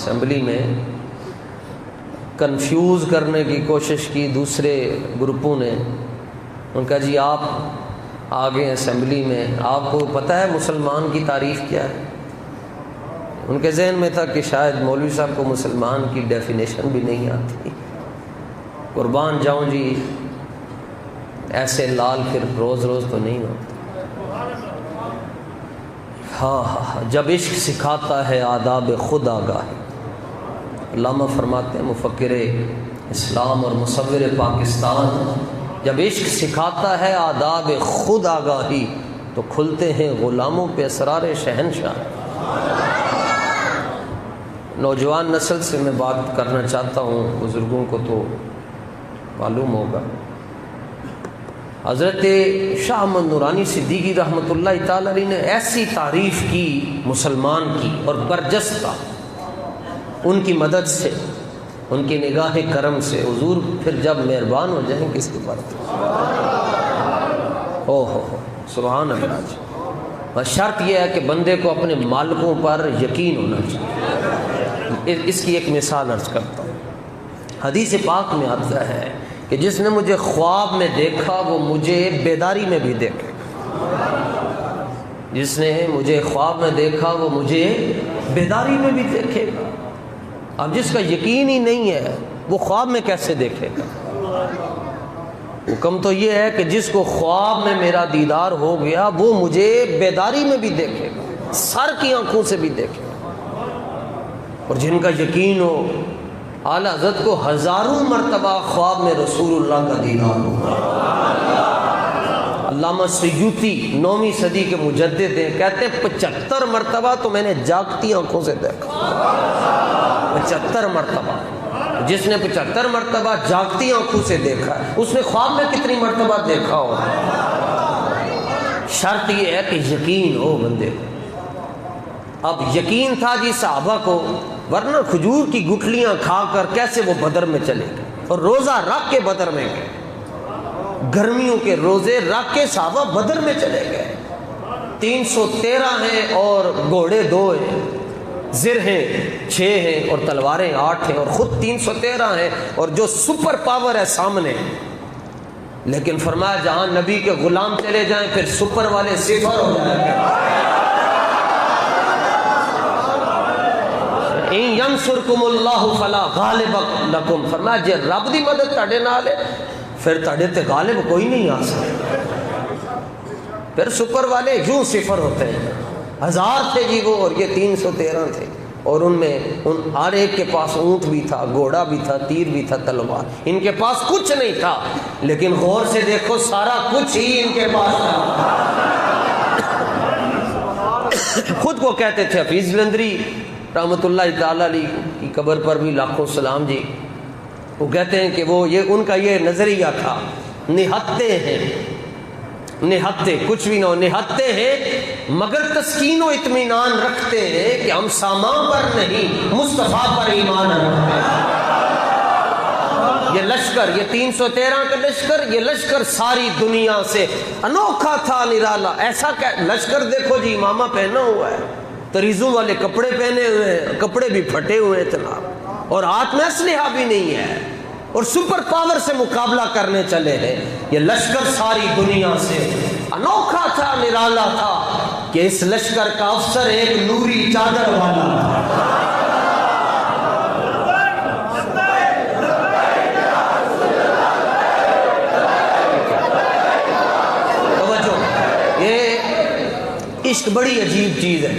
Assembly میں confuse کرنے کی کوشش کی دوسرے گروپوں نے. ان کا جی آپ آگے اسمبلی میں آپ کو پتہ ہے مسلمان کی تعریف کیا ہے؟ ان کے ذہن میں تھا کہ شاید مولوی صاحب کو مسلمان کی ڈیفینیشن بھی نہیں آتی. قربان جاؤں جی، ایسے لال پھر روز روز تو نہیں ہوتے. ہاں جب عشق سکھاتا ہے آداب خود آگاہی. علامہ فرماتے ہیں مفکر اسلام اور مصور پاکستان، جب عشق سکھاتا ہے آداب خود آگاہی تو کھلتے ہیں غلاموں پہ اسرار شہنشاہ. نوجوان نسل سے میں بات کرنا چاہتا ہوں، بزرگوں کو تو معلوم ہوگا. حضرت شاہ احمد نورانی صدیقی رحمۃ اللہ تعالی علیہ نے ایسی تعریف کی مسلمان کی اور برجستہ، ان کی مدد سے، ان کی نگاہ کرم سے. حضور پھر جب مہربان ہو جائیں کس کے پر ہو سبحان اللہ جی. اور شرط یہ ہے کہ بندے کو اپنے مالکوں پر یقین ہونا چاہیے. اس کی ایک مثال عرض کرتا ہوں. حدیث پاک میں آتا ہے کہ جس نے مجھے خواب میں دیکھا وہ مجھے بیداری میں بھی دیکھے گا. جس نے مجھے خواب میں دیکھا وہ مجھے بیداری میں بھی دیکھے گا. اب جس کا یقین ہی نہیں ہے وہ خواب میں کیسے دیکھے گا؟ حکم تو یہ ہے کہ جس کو خواب میں میرا دیدار ہو گیا وہ مجھے بیداری میں بھی دیکھے گا، سر کی آنکھوں سے بھی دیکھے گا. اور جن کا یقین ہو، اعلیٰ حضرت کو ہزاروں مرتبہ خواب میں رسول اللہ کا دیدار ہو. علامہ سیوطی 9ویں صدی کے مجدد ہیں، کہتے ہیں 75 مرتبہ تو میں نے جاگتی آنکھوں سے دیکھا. 75 مرتبہ. جس نے 75 مرتبہ جاگتی آنکھوں سے دیکھا اس نے خواب میں کتنی مرتبہ دیکھا ہو. شرط یہ ہے کہ یقین ہو بندے کو. اب یقین تھا جی صحابہ کو، ورنہ کھجور کی گٹھلیاں کھا کر کیسے وہ بدر میں چلے گئے اور روزہ رکھ کے بدر میں گئے. گرمیوں کے روزے رکھ کے صحابہ بدر میں چلے گئے. 313 ہیں اور گھوڑے 2 ہیں، زر ہیں 6 ہیں اور تلواریں 8 ہیں اور خود 313 ہیں اور جو سپر پاور ہے سامنے. لیکن فرمایا جہاں نبی کے غلام چلے جائیں پھر سپر والے صفر ہو جائیں گے. ان ینصرکم اللہ فلا غالب لکم، فرمایا جے رب دی مدد تہاڈے نال ہے پھر تہاڈے تے غالب کوئی نہیں آ سکتا. پھر سپر والے یوں صفر ہوتے ہیں. 1000 تھے جی وہ اور یہ 313 تھے اور ان میں ہر ایک کے پاس اونٹ بھی تھا، گھوڑا بھی تھا، تیر بھی تھا، تلوار. ان کے پاس کچھ نہیں تھا لیکن غور سے دیکھو سارا کچھ ہی ان کے پاس تھا. خود کو کہتے تھے حفیظ جلندری رحمۃ اللہ تعالی علیہ کی قبر پر بھی لاکھوں سلام جی. وہ کہتے ہیں کہ وہ ان کا یہ نظریہ تھا، نہتے ہیں، نہتے کچھ بھی نہ ہو، نہتے ہیں مگر تسکین و اطمینان رکھتے ہیں کہ ہم سامان پر نہیں مصطفیٰ پر ایمان رکھتے ہیں. یہ لشکر، یہ 313 کا لشکر، یہ لشکر ساری دنیا سے انوکھا تھا، نرالا. ایسا کہ لشکر دیکھو جی امامہ پہنا ہوا ہے، تریزوں والے کپڑے پہنے ہوئے ہیں، کپڑے بھی پھٹے ہوئے ہیں جناب، اور ہاتھ میں اسلحہ بھی نہیں ہے اور سپر پاور سے مقابلہ کرنے چلے ہیں. یہ لشکر ساری دنیا سے انوکھا تھا، نرالا تھا کہ اس لشکر کا افسر ایک نوری چادر والا تھا. یہ عشق بڑی عجیب چیز ہے،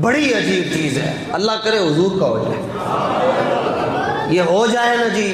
بڑی عجیب چیز ہے. اللہ کرے حضور کا ہو جائے. یہ ہو جائے نا جی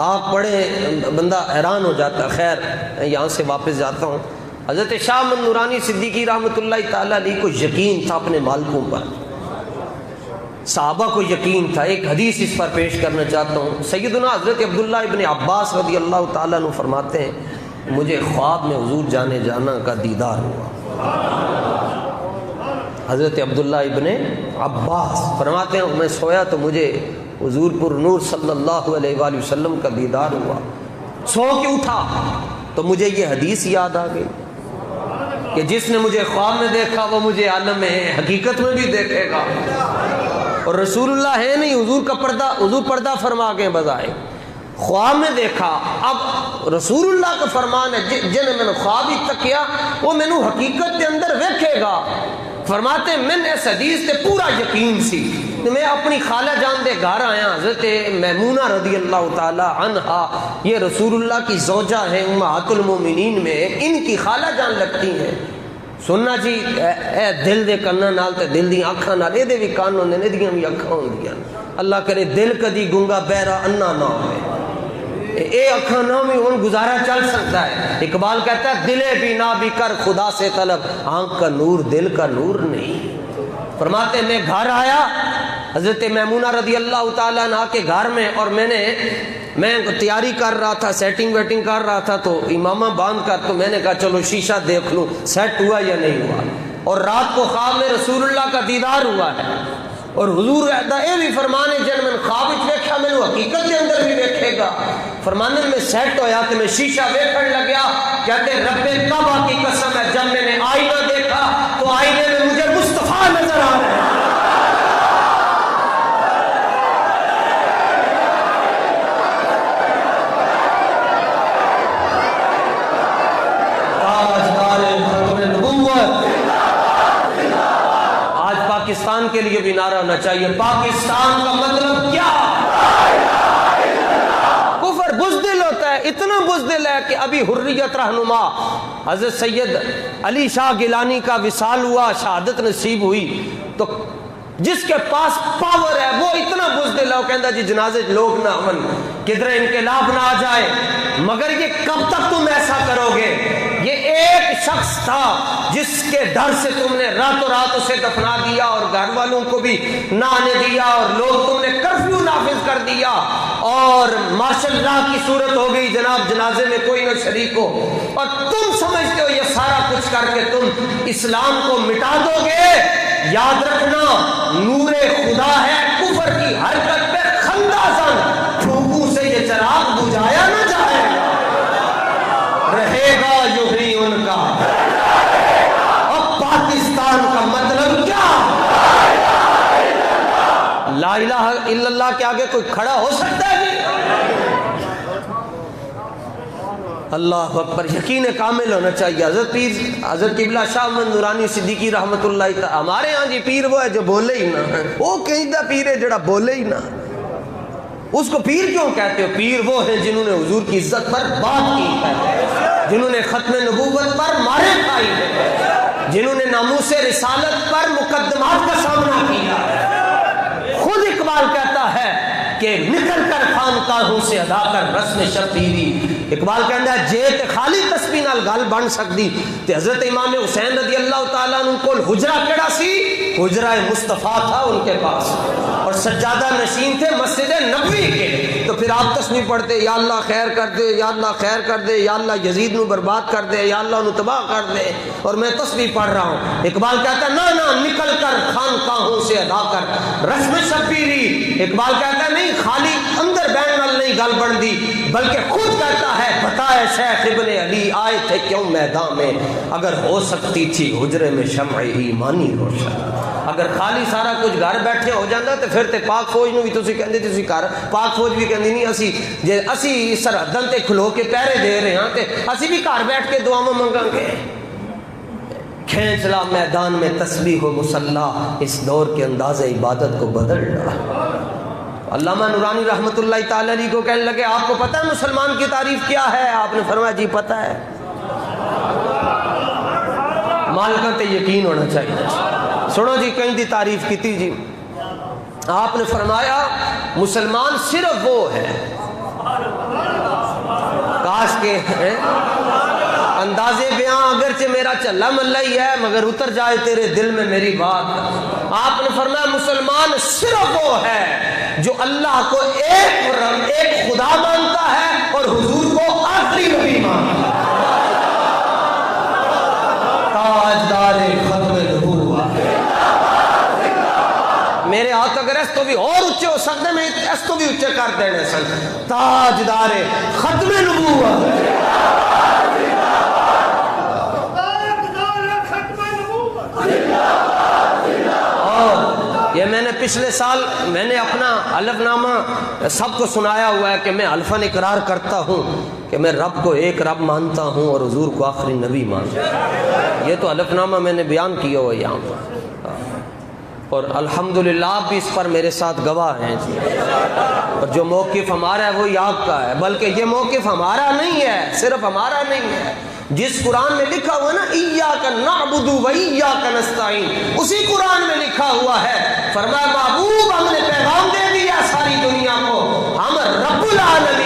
آپ پڑھے بندہ حیران ہو جاتا. خیر یہاں سے واپس جاتا ہوں. حضرت شاہ احمد نورانی صدیقی رحمۃ اللہ تعالی علیہ کو یقین تھا اپنے مالکوں پر، صحابہ کو یقین تھا. ایک حدیث اس پر پیش کرنا چاہتا ہوں. سیدنا حضرت عبداللہ ابن عباس رضی اللہ تعالیٰ عنہ فرماتے ہیں مجھے خواب میں حضور جانے جانا کا دیدار ہوا. حضرت عبداللہ ابن عباس فرماتے ہیں میں سویا تو مجھے حضور پر نور صلی اللہ علیہ وآلہ وسلم کا دیدار ہوا. سو کے اٹھا تو مجھے یہ حدیث یاد آ گئی کہ جس نے مجھے خواب میں دیکھا وہ مجھے عالم حقیقت میں بھی دیکھے گا. اور رسول اللہ ہے نہیں، حضور پردہ فرما کے بظاہر خواب میں دیکھا. اب رسول اللہ کا فرمان ہے جن میں نے خواب ہی تک کیا وہ مینو حقیقت کے اندر ویکھے گا. فرماتے میں نے اس حدیث تے پورا یقین سی. میں اپنی خالہ جان دے گھر آیا، حضرت میمونہ رضی اللہ تعالی عنہا، یہ رسول اللہ کی زوجہ ہیں، امہات المومنین میں ان کی خالہ جان لگتی ہیں. سننا جی اے دل دے کنا نال تے دل دی آنکھاں نال، اے دے بھی کان ہوندے نے، دیاں بھی آنکھاں ہوندیاں. اللہ کرے دل کدی گنگا بہرا انا نہ ہوئے، اے اکھاں نہ بھی ان گزارا چل سکتا ہے. اقبال کہتا ہے دلے بھی نہ بھی کر خدا سے طلب، آنکھ کا نور دل کا نور نہیں. فرماتے میں گھر آیا حضرت میمونہ رضی اللہ تعالیٰ عنہ کے گھر میں، اور میں تیاری کر رہا تھا، سیٹنگ ویٹنگ کر رہا تھا، تو امامہ باندھ کر تو میں نے کہا چلو شیشہ دیکھ لوں سیٹ ہوا یا نہیں ہوا. اور رات کو خواب میں رسول اللہ کا دیدار ہوا ہے، اور حضور اے بھی فرمانے جن میں خواب وچ ویکھا میں حقیقت کے اندر بھی ویکھے گا. فرمانے میں سیٹ ہویا کہ میں شیشہ ویکھن لگیا، کہتے رب کعبہ کی قسم ہے جب میں نے آئینہ دیکھا تو آئینے میں مجھے مصطفیٰ نظر آ رہے ہیں. پاکستان کے لیے بھی نعرہ ہونا چاہیے، پاکستان کا مطلب کیا؟ کفر بزدل ہوتا ہے، اتنا بزدل ہے کہ ابھی حریت رہنما حضرت سید علی شاہ گیلانی کا وصال ہوا، شہادت نصیب ہوئی، تو جس کے پاس پاور ہے وہ اتنا بزدل ہے، وہ کہتا جی جنازے لوگ نہ امن، کدھر انقلاب نہ آ جائے. مگر یہ کب تک تم ایسا کرو گے؟ یہ ایک شخص تھا جس کے ڈر سے تم نے راتوں رات اسے دفنا دیا، اور گھر والوں کو بھی نہ آنے دیا، اور لوگ تم نے کرفیو نافذ کر دیا، اور مارشل لا کی صورت ہو گئی، جناب جنازے میں کوئی نہ شریک ہو، اور تم سمجھتے ہو یہ سارا کچھ کر کے تم اسلام کو مٹا دو گے. یاد رکھنا نور خدا ہے، کفر کی حرکت پہ خندہ زن، پھونکوں سے یہ چراغ بجھایا نہ جائے گا، رہے گا یوں ہی ان کا. اب پاکستان کا مطلب کیا؟ لا الہ الا اللہ کے آگے کوئی کھڑا ہو سکتا ہے؟ اللہ اکبر. یقین کامل ہونا چاہیے. حضرت قبلہ شاہ محمد نورانی صدیقی رحمت اللہ تعالی، ہمارے ہاں جی پیر وہ ہے جو بولے ہی نہ، وہ کہیں دا پیر ہے جڑا بولے ہی نہ. اس کو پیر کیوں کہتے ہو؟ پیر وہ ہیں جنہوں نے حضور کی عزت پر بات کی ہے، جنہوں نے ختم نبوت پر مارے کھائی ہے، جنہوں نے ناموس رسالت پر مقدمات کا سامنا کیا. خود اقبال کہتا ہے کہ نکل کر خانقاہوں سے ادا کر رسم شبیری. اقبال کہتا ہے جے تے خالی تسبیح نال گل بن سکتی تے حضرت امام حسین رضی اللہ تعالیٰ عنہ کول حجرہ کیڑا سی؟ حجرہ مصطفیٰ تھا ان کے پاس، اور سجادہ نشین تھے مسجد نبوی کے. تو پھر آپ تسبیح پڑھتے یا اللہ خیر کر دے، یا اللہ خیر کر دے، یا اللہ یزید نو برباد کر دے، یا اللہ نو تباہ کر دے، اور میں تسبیح پڑھ رہا ہوں. اقبال کہتا ہے نہ نکل کر خانقاہوں سے ادا کر رسم شبیری. اقبال کہتا ہے نہیں خالی اندر بین نال نہیں گل بن دی، بلکہ خود کہتا ہے بتائے شیخ ابن علی آئے تھے کیوں میدان میں، اگر ہو سکتی تھی حجرے میں شمع ایمانی روشن. اگر خالی سارا کچھ گھر بیٹھے ہو جاتا تے پھر تے پاک فوج نو بھی تسی کہندے تسی کر، پاک فوج بھی کہندی نہیں اسی جے اسی سرحداں تے کھلو کے پہرے دے رہے ہاں تے اسی بھی گھر بیٹھ کے دعاواں منگاں گے. کھینچ لا میدان میں تسبیح و مصلا، اس دور کے انداز عبادت کو بدل ڈالا. علامہ نورانی رحمت اللہ تعالی علیہ کو کہنے لگے آپ کو پتہ ہے مسلمان کی تعریف کیا ہے؟ آپ نے فرمایا جی پتہ ہے. مالکہ تے یقین ہونا چاہیے. سنو جی کہیں دی تعریف کی تھی جی. آپ نے فرمایا مسلمان صرف وہ ہے، کاش کے انداز بیاں اگرچہ میرا چلا ملا ہی ہے مگر اتر جائے تیرے دل میں میری بات. آپ نے فرمایا مسلمان صرف وہ ہے جو اللہ کو ایک خدا مانتا ہے اور حضور کو آخری نبی مانتا ہے. تاجدار ختم نبوت. میرے ہاتھ اگر اس تو بھی اور اونچے ہو سکتے میں اس تو بھی اونچے کر دینے سن. تاجدار ختم نبوت. یہ یہ میں نے پچھلے سال میں نے اپنا حلف نامہ سب کو سنایا ہوا ہے کہ میں حلفاً اقرار کرتا ہوں کہ میں رب کو ایک رب مانتا ہوں اور حضور کو آخری نبی مانتا ہوں. یہ تو حلف نامہ میں نے بیان کیا ہوا یہاں پر، اور الحمدللہ آپ بھی اس پر میرے ساتھ گواہ ہیں. اور جو موقف ہمارا ہے وہی آپ کا ہے، بلکہ یہ موقف ہمارا نہیں ہے، صرف ہمارا نہیں ہے. جس قرآن میں لکھا ہوا ہے نا ایاک نعبد و ایاک نستعین، اسی قرآن میں لکھا ہوا ہے، فرمایا محبوب ہم نے پیغام دے دیا ساری دنیا کو، ہم رب العالمین